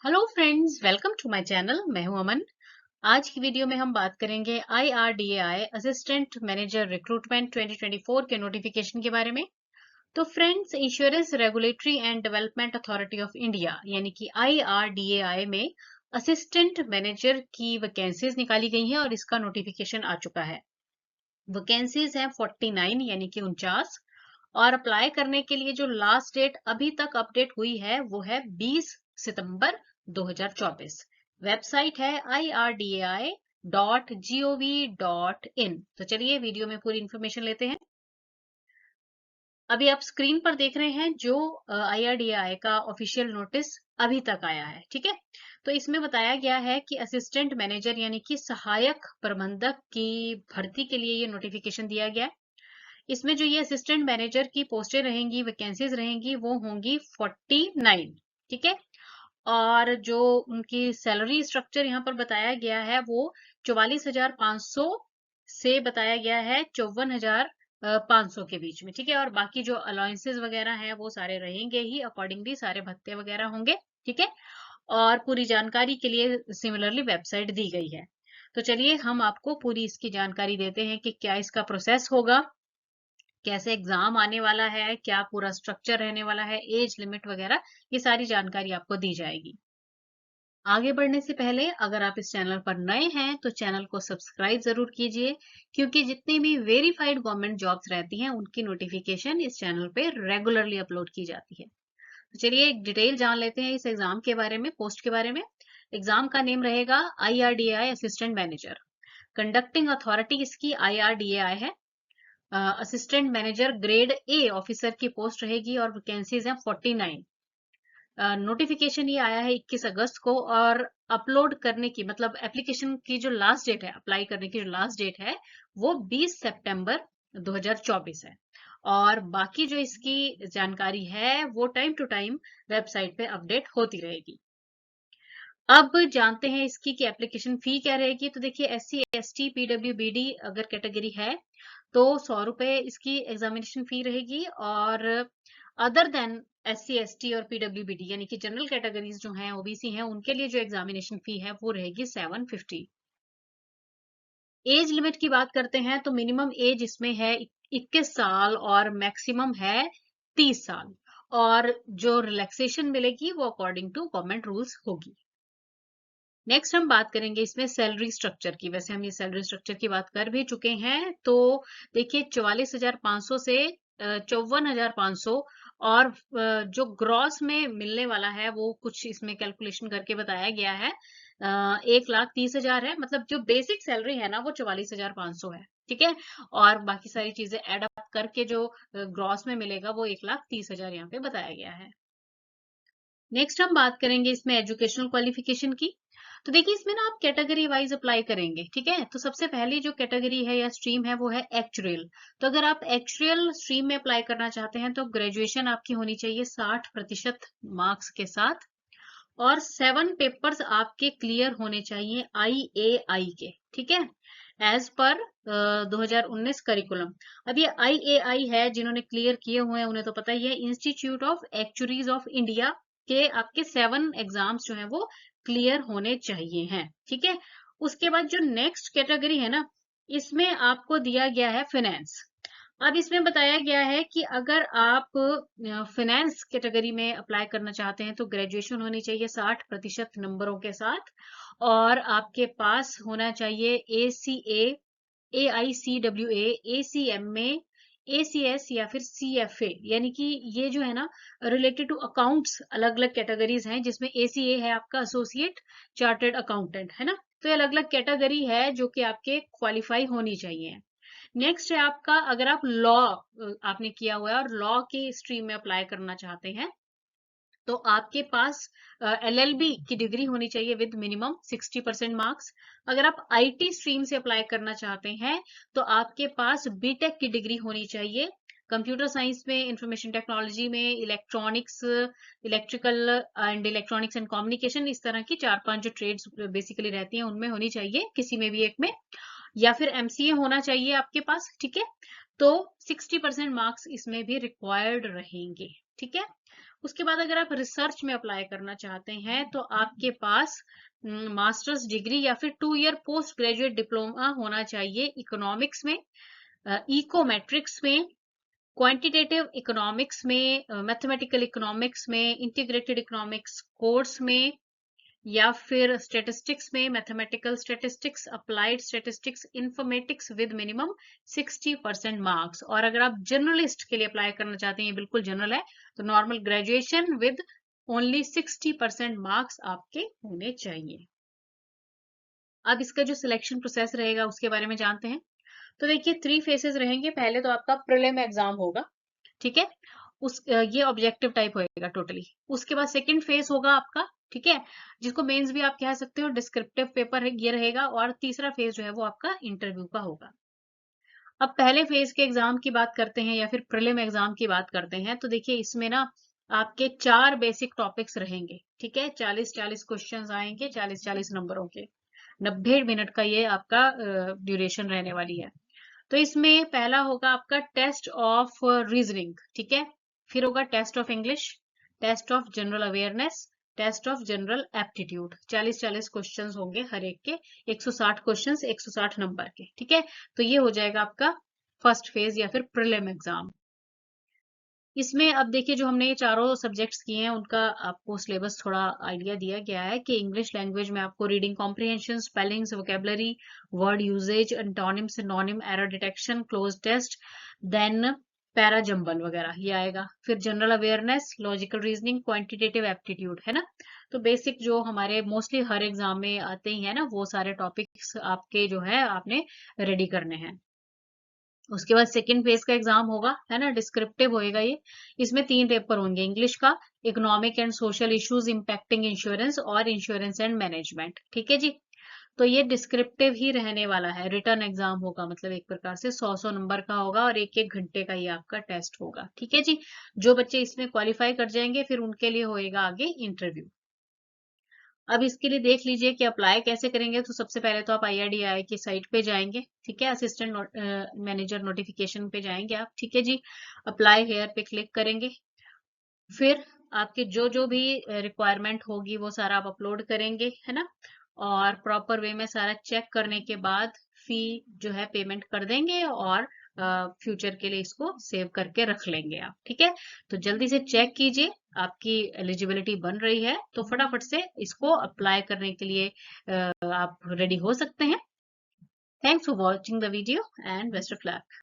Hello friends, welcome to my channel. मैं हूं अमन। आज की वीडियो में हम बात करेंगे IRDAI असिस्टेंट मैनेजर रिक्रूटमेंट 2024 के नोटिफिकेशन के बारे में। तो friends, insurance regulatory and development authority of India यानी कि IRDAI में असिस्टेंट मैनेजर की वैकेंसीज निकाली गई हैं और इसका नोटिफिकेशन आ चुका है। वैकेंसीज हैं 49 यानी कि 49। और अप्लाई करने के लिए जो लास्ट डेट अभी तक अपडेट हुई है वो है 20 सितंबर 2024। वेबसाइट है irdai.gov.in। तो चलिए वीडियो में पूरी इंफॉर्मेशन लेते हैं। अभी आप स्क्रीन पर देख रहे हैं जो IRDAI का ऑफिशियल नोटिस अभी तक आया है, ठीक है। तो इसमें बताया गया है कि असिस्टेंट मैनेजर यानी कि सहायक प्रबंधक की भर्ती के लिए ये नोटिफिकेशन दिया गया है। इसमें जो ये असिस्टेंट मैनेजर की पोस्टें रहेंगी, वैकेंसीज रहेंगी, वो होंगी 49, ठीक है। और जो उनकी सैलरी स्ट्रक्चर यहाँ पर बताया गया है वो 44,500 से बताया गया है 54,500 के बीच में, ठीक है। और बाकी जो अलाउंसेस वगैरह हैं वो सारे रहेंगे ही, अकॉर्डिंगली सारे भत्ते वगैरह होंगे, ठीक है। और पूरी जानकारी के लिए सिमिलरली वेबसाइट दी गई है। तो चलिए हम आपको पूरी इसकी जानकारी देते हैं कि क्या इसका प्रोसेस होगा, कैसे एग्जाम आने वाला है, क्या पूरा स्ट्रक्चर रहने वाला है, एज लिमिट वगैरह, ये सारी जानकारी आपको दी जाएगी। आगे बढ़ने से पहले अगर आप इस चैनल पर नए हैं तो चैनल को सब्सक्राइब जरूर कीजिए, क्योंकि जितनी भी वेरीफाइड गवर्नमेंट जॉब्स रहती हैं उनकी नोटिफिकेशन इस चैनल पे रेगुलरली अपलोड की जाती है। तो चलिए एक डिटेल जान लेते हैं इस एग्जाम के बारे में, पोस्ट के बारे में। एग्जाम का नेम रहेगा IRDAI assistant manager. Conducting authority इसकी IRDAI है। Assistant manager grade A officer की पोस्ट रहेगी और वैकेंसीज हैं 49। नोटिफिकेशन ये आया है 21 अगस्त को और अपलोड करने की मतलब एप्लीकेशन की जो लास्ट डेट है, अप्लाई करने की जो लास्ट डेट है वो 20 सितंबर 2024 है। और बाकी जो इसकी जानकारी है वो टाइम टू टाइम वेबसाइट पे अपडेट होती रहेगी। अब जानते हैं इसकी कि एप्लीकेशन फी क्या रहेगी। तो देखिए SC ST PWBD अगर कैटेगरी है तो 100 रुपए इसकी एग्जामिनेशन फी रहेगी। और अदर देन SC ST और PWBD यानी कि जनरल कैटेगरीज जो हैं, OBC हैं, उनके लिए जो एग्जामिनेशन फी है वो रहेगी 750। एज लिमिट की बात करते हैं तो मिनिमम एज इसमें है 21 साल और मैक्सिमम है 30 साल। और जो रिलैक्सेशन मिलेगी वो अकॉर्डिंग टू गवर्नमेंट रूल्स होगी। नेक्स्ट हम बात करेंगे इसमें सैलरी स्ट्रक्चर की। वैसे हम ये सैलरी स्ट्रक्चर की बात कर भी चुके हैं। तो देखिए 44,500 से 54,500। और जो ग्रॉस में मिलने वाला है वो कुछ इसमें कैलकुलेशन करके बताया गया है। 1,30,000 है, मतलब जो बेसिक सैलरी है ना वो 44,500 है, ठीक है। और बाकी सारी चीजें एड अप करके जो ग्रॉस में मिलेगा वो 1,30,000 यहाँ पे बताया गया है। नेक्स्ट हम बात करेंगे इसमें एजुकेशनल क्वालिफिकेशन की। तो देखिए इसमें ना आप कैटेगरी वाइज अप्लाई करेंगे, ठीक है। तो सबसे पहली जो कैटेगरी है या स्ट्रीम है वो है एक्चुअल। तो अगर आप एक्चुअल स्ट्रीम में अप्लाई करना चाहते हैं तो ग्रेजुएशन आपकी होनी चाहिए 60% मार्क्स के साथ। और 7 पेपर्स आपके क्लियर होने चाहिए IAI के, ठीक है, एज पर 2019 करिकुलम। अब ये IAI है, जिन्होंने क्लियर किए हुए हैं उन्हें तो पता ही है, institute of actuaries of India के आपके 7 एग्जाम्स जो हैं वो क्लियर होने चाहिए हैं, ठीक है। उसके बाद जो नेक्स्ट कैटेगरी है ना, इसमें आपको दिया गया है फाइनेंस। अब इसमें बताया गया है कि अगर आप फाइनेंस कैटेगरी में अप्लाई करना चाहते हैं तो ग्रेजुएशन होनी चाहिए 60% नंबरों के साथ। और आपके पास होना चाहिए ACA AICWA ACMA ACS या फिर CFA, यानी कि ये जो है ना रिलेटेड टू अकाउंट्स अलग अलग कैटेगरीज हैं, जिसमें ACA है आपका एसोसिएट चार्टर्ड अकाउंटेंट, है ना। तो ये अलग अलग कैटेगरी है जो कि आपके क्वालिफाई होनी चाहिए। नेक्स्ट है आपका, अगर आप लॉ आपने किया हुआ है और लॉ की स्ट्रीम में अप्लाई करना चाहते हैं तो आपके पास LLB की डिग्री होनी चाहिए विद मिनिमम 60% मार्क्स। अगर आप IT स्ट्रीम से अप्लाई करना चाहते हैं तो आपके पास BTech की डिग्री होनी चाहिए। कंप्यूटर साइंस में, इंफॉर्मेशन टेक्नोलॉजी में, electronics, electrical and electronics and communication, इस तरह की 4-5 जो ट्रेड्स बेसिकली रहती हैं उनमें होनी चाहिए, किसी में भी एक में। या फिर MCA होना चाहिए आपके पास, ठीक है। तो 60% मार्क्स इसमें भी रिक्वायर्ड रहेंगे, ठीक है। उसके बाद अगर आप रिसर्च में अप्लाई करना चाहते हैं तो आपके पास मास्टर्स डिग्री या फिर 2 ईयर पोस्ट ग्रेजुएट डिप्लोमा होना चाहिए इकोनॉमिक्स में, इकोमेट्रिक्स में, क्वांटिटेटिव इकोनॉमिक्स में, मैथमेटिकल इकोनॉमिक्स में, इंटीग्रेटेड इकोनॉमिक्स कोर्स में, या फिर स्टेटिस्टिक्स में, mathematical statistics, applied statistics, informatics with minimum 60% marks. और अगर आप जर्नलिस्ट के लिए अप्लाई करना चाहते हैं, ये बिल्कुल जनरल है, तो normal graduation with only 60% marks आपके होने चाहिए। अब इसका जो सिलेक्शन प्रोसेस रहेगा उसके बारे में जानते हैं। तो देखिए 3 फेसेस रहेंगे। पहले तो आपका प्रीलिम एग्जाम होगा, ठीक है, ये ऑब्जेक्टिव टाइप होएगा टोटली। उसके बाद सेकंड फेज होगा आपका, ठीक है, जिसको मेंस भी आप कह सकते हो, डिस्क्रिप्टिव पेपर ये रहेगा। और तीसरा फेज जो है वो आपका इंटरव्यू का होगा। अब पहले फेज के एग्जाम की बात करते हैं या फिर प्रीलिम एग्जाम की बात करते हैं, तो देखिए इसमें ना आपके 4 बेसिक टॉपिक्स रहेंगे, ठीक है, 40-40 क्वेश्चंस आएंगे, 40-40 नंबरों के, 90 मिनट का ये आपका ड्यूरेशन रहने वाली है। तो इसमें पहला होगा आपका टेस्ट ऑफ रीजनिंग, ठीक है, फिर होगा test of English, test of general awareness, test of general aptitude. 40-40 questions होंगे हर एक के, 160 क्वेश्चंस, 160 नंबर के, ठीक है। तो ये हो जाएगा आपका फर्स्ट फेज या फिर प्रीलिम एग्जाम। इसमें अब देखिए जो हमने ये चारों सब्जेक्ट्स किए हैं उनका आपको सिलेबस थोड़ा आइडिया दिया गया है कि इंग्लिश लैंग्वेज में आपको reading comprehension, spellings, vocabulary, word usage, antonym, synonym, error detection, cloze test, then para jumble वगैरह ये आएगा। फिर general awareness, logical reasoning, quantitative aptitude, है ना। तो बेसिक जो हमारे मोस्टली हर एग्जाम में आते ही है ना, वो सारे टॉपिक्स आपके जो है आपने रेडी करने हैं। उसके बाद सेकंड फेज का एग्जाम होगा, है ना, डिस्क्रिप्टिव होएगा ये। इसमें 3 पेपर होंगे, इंग्लिश का, economic and social issues impacting insurance, और इंश्योरेंस एंड मैनेजमेंट, ठीक है जी। तो ये डिस्क्रिप्टिव ही रहने वाला है, रिटर्न एग्जाम होगा, मतलब एक प्रकार से 100-100 नंबर का होगा और 1-1 घंटे का ये आपका टेस्ट होगा, ठीक है जी। जो बच्चे इसमें क्वालिफाई कर जाएंगे फिर उनके लिए होएगा आगे इंटरव्यू। अब इसके लिए देख लीजिए कि अप्लाई कैसे करेंगे। तो सबसे पहले तो आप IRDAI की साइट पे जाएंगे, ठीक है, असिस्टेंट मैनेजर नोटिफिकेशन पे जाएंगे आप, ठीक है जी। अप्लाई हेयर पे क्लिक करेंगे, फिर आपकी जो जो भी रिक्वायरमेंट होगी वो सारा आप अपलोड करेंगे, है ना। और प्रॉपर वे में सारा चेक करने के बाद फी जो है पेमेंट कर देंगे और फ्यूचर के लिए इसको सेव करके रख लेंगे आप, ठीक है। तो जल्दी से चेक कीजिए, आपकी एलिजिबिलिटी बन रही है तो फटाफट से इसको अप्लाई करने के लिए आप रेडी हो सकते हैं। Thanks for watching the video and best of luck.